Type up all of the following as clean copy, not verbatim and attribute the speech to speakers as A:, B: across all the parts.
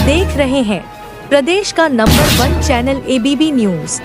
A: देख रहे हैं प्रदेश का नंबर 1 चैनल ABB न्यूज।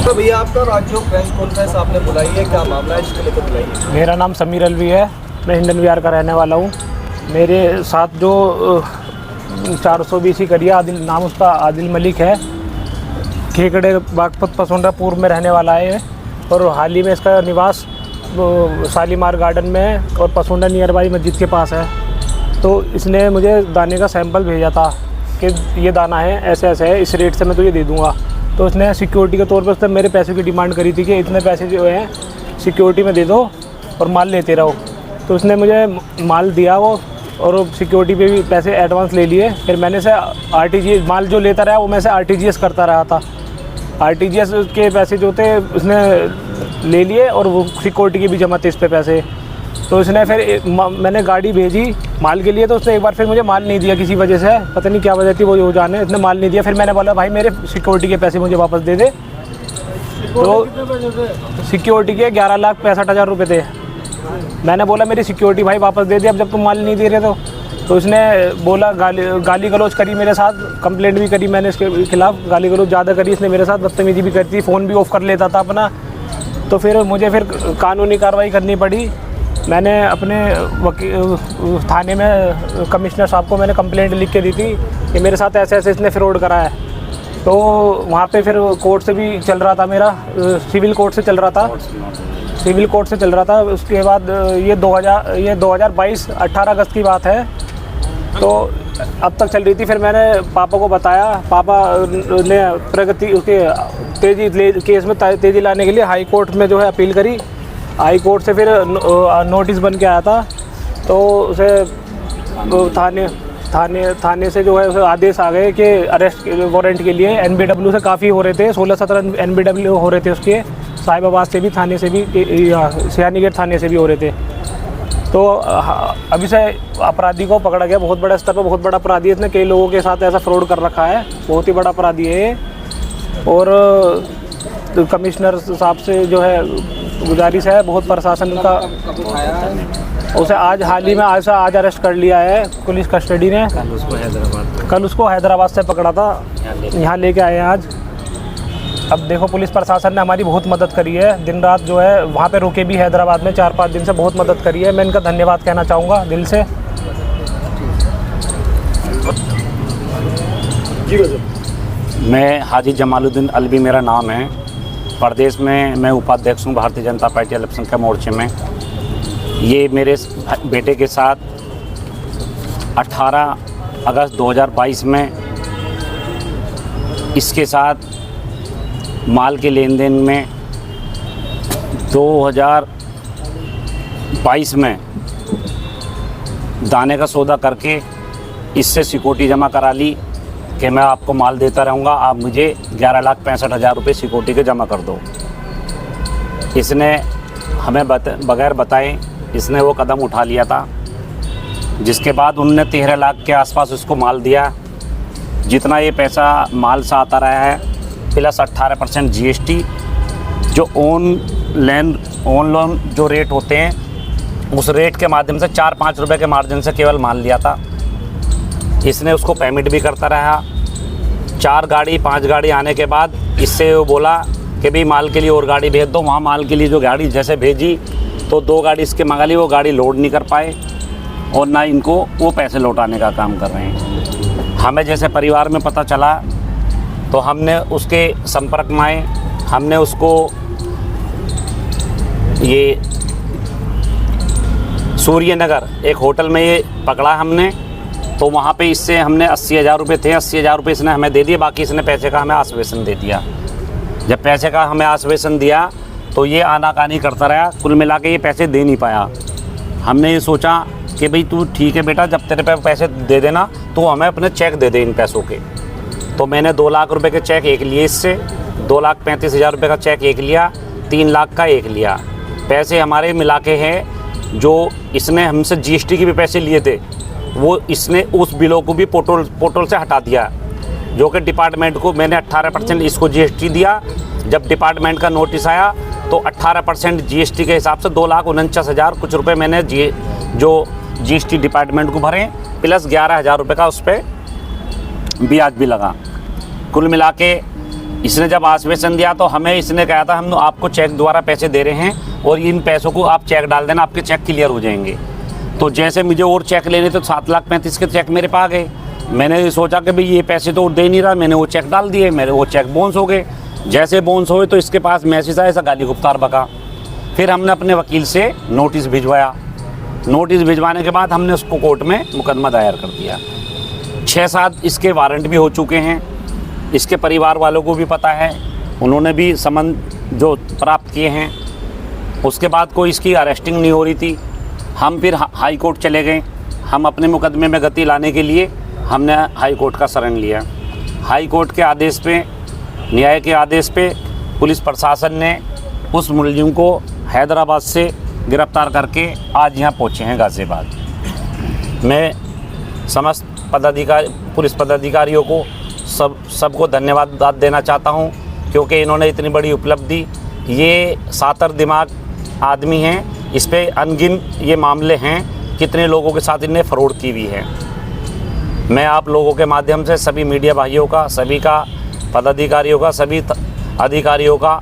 B: तो भैया आपका राज्य प्रेस कॉन्फ्रेंस आपने बुलाई है, क्या मामला है, इसके लिए तो बुलाई है?
C: मेरा नाम समीर अलवी है, मैं हिंडन विहार का रहने वाला हूँ। मेरे साथ जो 420 करिया आदिल, नाम उसका आदिल मलिक है, खेकड़े बागपत पसोंडा पूर्व में रहने वाला है और हाल ही में इसका निवास शालीमार गार्डन में है और पसोंडा नियर बाई मस्जिद के पास है। तो इसने मुझे दाने का सैंपल भेजा था कि ये दाना है, ऐसे ऐसे है, इस रेट से मैं तुझे दे दूँगा। तो उसने सिक्योरिटी के तौर पर उसने मेरे पैसे की डिमांड करी थी कि इतने पैसे जो हैं सिक्योरिटी में दे दो और माल लेते रहो। तो उसने मुझे माल दिया वो, और सिक्योरिटी पे भी पैसे एडवांस ले लिए। फिर मैंने से RTGS माल जो लेता रहा वो मैं से RTGS करता रहा था। RTGS के पैसे जो थे उसने ले लिए और वो सिक्योरिटी के भी जमा थे इस पे पैसे। तो उसने फिर मैंने गाड़ी भेजी माल के लिए, तो उसने एक बार फिर मुझे माल नहीं दिया किसी वजह से, पता नहीं क्या वजह थी, वो जाने, उसने माल नहीं दिया। फिर मैंने बोला भाई मेरे सिक्योरिटी के पैसे मुझे वापस दे दे। तो सिक्योरिटी के 11,65,000 रुपये थे। मैंने बोला मेरी सिक्योरिटी भाई वापस दे दे अब जब तुम माल नहीं दे रहे। तो उसने बोला गाली गलौज करी मेरे साथ, कंप्लेंट भी करी मैंने इसके खिलाफ़, गाली गलौज ज़्यादा करी इसने मेरे साथ, बदतमीजी भी करती, फ़ोन भी ऑफ कर लेता था अपना। तो फिर मुझे कानूनी कार्रवाई करनी पड़ी। मैंने अपने थाने में कमिश्नर साहब को मैंने कंप्लेंट लिख के दी थी कि मेरे साथ ऐसे ऐसे इसने फ्रॉड करा है। तो वहाँ पे फिर कोर्ट से भी चल रहा था, मेरा सिविल कोर्ट से चल रहा था, सिविल कोर्ट से चल रहा था। उसके बाद ये 2022 18 अगस्त की बात है, तो अब तक चल रही थी। फिर मैंने पापा को बताया, पापा ने प्रगति उसके केस में तेज़ी लाने के लिए हाई कोर्ट में जो है अपील करी। हाई कोर्ट से फिर नोटिस बन के आया था, तो उसे थाने से जो है उसे आदेश आ गए कि अरेस्ट वारंट के लिए NBW से काफ़ी हो रहे थे, 16-17 NBW हो रहे थे उसके, साहिबाबाद से भी, थाने से भी, सियानीगढ़ थाने से भी हो रहे थे। तो अभी से अपराधी को पकड़ा गया, बहुत बड़ा स्तर पर, बहुत बड़ा अपराधी है, इसने कई लोगों के साथ ऐसा फ्रॉड कर रखा है, बहुत ही बड़ा अपराधी है ये। और तो कमिश्नर साहब से जो है गुजारिश है, बहुत प्रशासन का, उसे आज हाल ही में आज अरेस्ट कर लिया है पुलिस कस्टडी ने। कल उसको हैदराबाद से पकड़ा था, यहाँ लेके आए हैं आज। अब देखो पुलिस प्रशासन ने हमारी बहुत मदद करी है, दिन रात जो है वहाँ पे रुके भी हैदराबाद में 4-5 दिन से, बहुत मदद करी है। मैं इनका धन्यवाद कहना चाहूँगा दिल से।
D: मैं हाजी जमालुद्दीन अलवी मेरा नाम है, प्रदेश में मैं उपाध्यक्ष हूँ भारतीय जनता पार्टी अल्पसंख्यक मोर्चे में। ये मेरे बेटे के साथ 18 अगस्त 2022 में इसके साथ माल के लेन देन में 2022 में दाने का सौदा करके इससे सिक्योरिटी जमा करा ली कि मैं आपको माल देता रहूँगा, आप मुझे 11,65,000 रुपये सिक्योरिटी के जमा कर दो। इसने हमें बगैर बताए इसने वो कदम उठा लिया था, जिसके बाद उनने 13 लाख के आसपास उसको माल दिया। जितना ये पैसा माल से आता रहा है प्लस 18% GST, जो ऑन लोन जो रेट होते हैं उस रेट के माध्यम से 4-5 रुपये के मार्जिन से केवल माल लिया था। इसने उसको पेमेंट भी करता रहा। 4 गाड़ी 5 गाड़ी आने के बाद इससे वो बोला कि भाई माल के लिए और गाड़ी भेज दो। वहाँ माल के लिए जो गाड़ी जैसे भेजी तो 2 गाड़ी इसके मंगा ली, वो गाड़ी लोड नहीं कर पाए और ना इनको वो पैसे लौटाने का काम कर रहे हैं। हमें जैसे परिवार में पता चला तो हमने उसके संपर्क में आए, हमने उसको ये सूर्यनगर एक होटल में ये पकड़ा हमने। तो वहाँ पे इससे हमने 80,000 रुपये थे, 80,000 रुपये इसने हमें दे दिए, बाकी इसने पैसे का हमें आश्वासन दे दिया। जब पैसे का हमें आश्वासन दिया तो ये आनाकानी करता रहा, कुल मिला के ये पैसे दे नहीं पाया। हमने ये सोचा कि भाई तू ठीक है बेटा, जब तेरे पे पैसे दे देना तो हमें अपने चेक दे दे इन पैसों के। तो मैंने 2 लाख रुपए के चेक एक लिए इससे, 2,35,000 रुपये का चेक एक लिया, 3 लाख का एक लिया। पैसे हमारे मिला के हैं, जो इसने हमसे GST के भी पैसे लिए थे वो इसने उस बिलों को भी पोर्टल से हटा दिया, जो कि डिपार्टमेंट को मैंने 18% इसको GST दिया। जब डिपार्टमेंट का नोटिस आया तो 18% GST के हिसाब से 2,49,000 कुछ रुपए मैंने जो GST डिपार्टमेंट को भरे, प्लस 11,000 रुपये का उस पर ब्याज भी लगा। कुल मिला के इसने जब आश्वासन दिया तो हमें इसने कहा था हम आपको चेक द्वारा पैसे दे रहे हैं और इन पैसों को आप चेक डाल देना, आपके चेक क्लियर हो जाएंगे। तो जैसे मुझे और चेक लेने तो 7,35,000 के चेक मेरे पास आ गए। मैंने सोचा कि भाई ये पैसे तो दे नहीं रहा, मैंने वो चेक डाल दिए, मेरे वो चेक बाउंस हो गए। जैसे बाउंस हुए तो इसके पास मैसेज आया, ऐसा गाली गुप्तार बका। फिर हमने अपने वकील से नोटिस भिजवाया। नोटिस भिजवाने के बाद हमने उसको कोर्ट में मुकदमा दायर कर दिया। 6-7 इसके वारंट भी हो चुके हैं। इसके परिवार वालों को भी पता है, उन्होंने भी समन जो प्राप्त किए हैं। उसके बाद कोई इसकी अरेस्टिंग नहीं हो रही थी। हम फिर हाई कोर्ट चले गए। हम अपने मुकदमे में गति लाने के लिए हमने हाई कोर्ट का शरण लिया। हाई कोर्ट के आदेश पे, न्याय के आदेश पे पुलिस प्रशासन ने उस मुलजिम को हैदराबाद से गिरफ्तार करके आज यहाँ पहुँचे हैं गाज़ियाबाद। मैं समस्त पुलिस पदाधिकारियों को सबको धन्यवाद देना चाहता हूँ, क्योंकि इन्होंने इतनी बड़ी उपलब्धि, ये सातर दिमाग आदमी हैं, इस पे अनगिन ये मामले हैं, कितने लोगों के साथ इन्हें फ्रॉड की हुई है। मैं आप लोगों के माध्यम से सभी मीडिया भाइयों का, सभी का पदाधिकारियों का, सभी अधिकारियों का,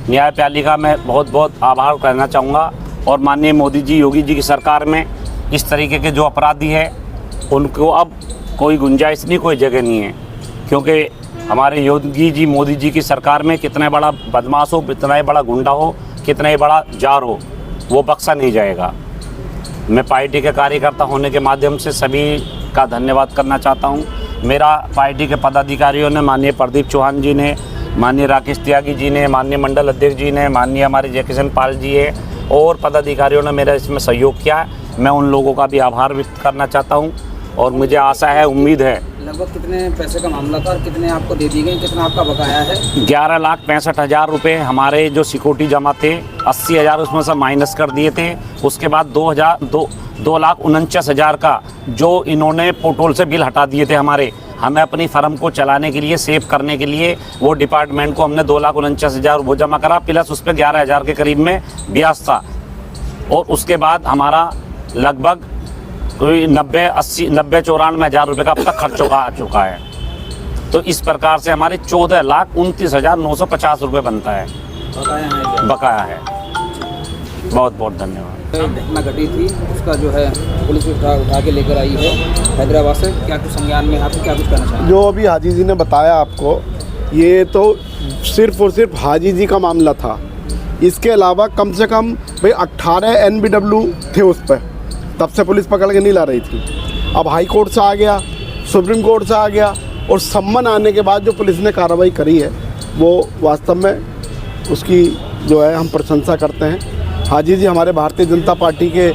D: न्यायपालिका में बहुत बहुत आभार करना चाहूँगा। और माननीय मोदी जी, योगी जी की सरकार में इस तरीके के जो अपराधी है उनको अब कोई गुंजाइश नहीं, कोई जगह नहीं है, क्योंकि हमारे योगी जी, मोदी जी की सरकार में कितना बड़ा बदमाश हो, कितना ही बड़ा गुंडा हो, कितना ही बड़ा जार हो, वो बख्शा नहीं जाएगा। मैं पार्टी के कार्यकर्ता होने के माध्यम से सभी का धन्यवाद करना चाहता हूँ। मेरा पार्टी के पदाधिकारियों ने, माननीय प्रदीप चौहान जी ने, माननीय राकेश त्यागी जी ने, माननीय मंडल अध्यक्ष जी ने, माननीय हमारे जयकिशन पाल जी है और पदाधिकारियों ने मेरा इसमें सहयोग किया। मैं उन लोगों का भी आभार व्यक्त करना चाहता हूँ और मुझे आशा है, उम्मीद है।
E: लगभग कितने पैसे का मामला था और कितने आपको दे दिए गए, कितना आपका बकाया है?
D: 11,65,000 रुपये हमारे जो सिक्योरिटी जमा थे, 80,000 उसमें से माइनस कर दिए थे। उसके बाद 2,49,000 का जो इन्होंने पोर्टल से बिल हटा दिए थे हमारे, हमें अपनी फर्म को चलाने के लिए, सेव करने के लिए, वो डिपार्टमेंट को हमने 2,49,000 वो जमा करा, प्लस उस पर 11,000 के करीब में ब्याज था। और उसके बाद हमारा लगभग कोई 90-94 रुपये का अब तक खर्च आ चुका है। तो इस प्रकार से हमारे 14,29,950 रुपये बनता है, बकाया है। बहुत बहुत धन्यवाद।
E: घटना घटी थी, उसका जो है पुलिस उठा के लेकर आई है हैदराबाद से, क्या कुछ संज्ञान में, आप क्या कुछ कहना चाहेंगे?
F: जो अभी हाजी जी ने बताया आपको, ये तो सिर्फ और सिर्फ हाजी जी का मामला था। इसके अलावा कम से कम भाई 18 NBW थे उस पर, तब से पुलिस पकड़ के नहीं ला रही थी। अब हाई कोर्ट से आ गया, सुप्रीम कोर्ट से आ गया, और सम्मन आने के बाद जो पुलिस ने कार्रवाई करी है वो वास्तव में उसकी जो है हम प्रशंसा करते हैं। हाजी जी हमारे भारतीय जनता पार्टी के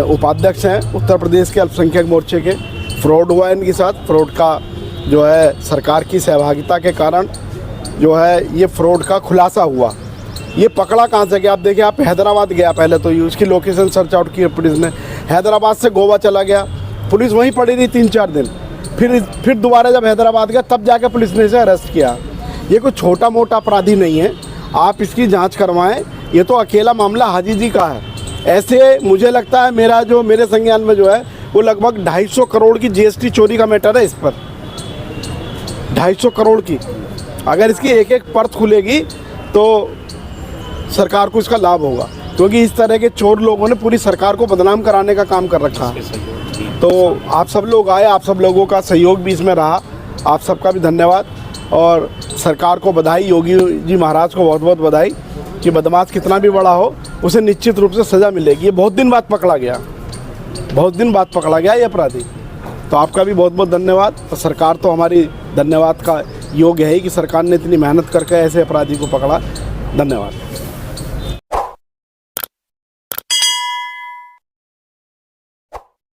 F: उपाध्यक्ष हैं उत्तर प्रदेश के अल्पसंख्यक मोर्चे के। फ्रॉड हुआ इनके साथ, फ्रॉड का जो है सरकार की सहभागिता के कारण जो है ये फ्रॉड का खुलासा हुआ। ये पकड़ा कहाँ से गया? आप देखिए, आप हैदराबाद गया, पहले तो ये उसकी लोकेशन सर्च आउट की पुलिस ने, हैदराबाद से गोवा चला गया, पुलिस वहीं पड़ी रही 3-4 दिन, फिर दोबारा जब हैदराबाद गया तब जाके पुलिस ने इसे अरेस्ट किया। ये कोई छोटा मोटा अपराधी नहीं है, आप इसकी जांच करवाएं। ये तो अकेला मामला हाजी जी का है। ऐसे मुझे लगता है मेरे संज्ञान में जो है वो लगभग 250 करोड़ की GST चोरी का मैटर है। इस पर 250 करोड़ की अगर इसकी एक एक परत खुलेगी तो सरकार को इसका लाभ होगा, क्योंकि इस तरह के चोर लोगों ने पूरी सरकार को बदनाम कराने का काम कर रखा है। तो आप सब लोग आए, आप सब लोगों का सहयोग भी इसमें रहा, आप सबका भी धन्यवाद। और सरकार को बधाई, योगी जी महाराज को बहुत बहुत बधाई कि बदमाश कितना भी बड़ा हो उसे निश्चित रूप से सज़ा मिलेगी। ये बहुत दिन बाद पकड़ा गया, बहुत दिन बाद पकड़ा गया ये अपराधी। तो आपका भी बहुत बहुत धन्यवाद। तो सरकार तो हमारी धन्यवाद का योग्य है कि सरकार ने इतनी मेहनत करके ऐसे अपराधी को पकड़ा। धन्यवाद।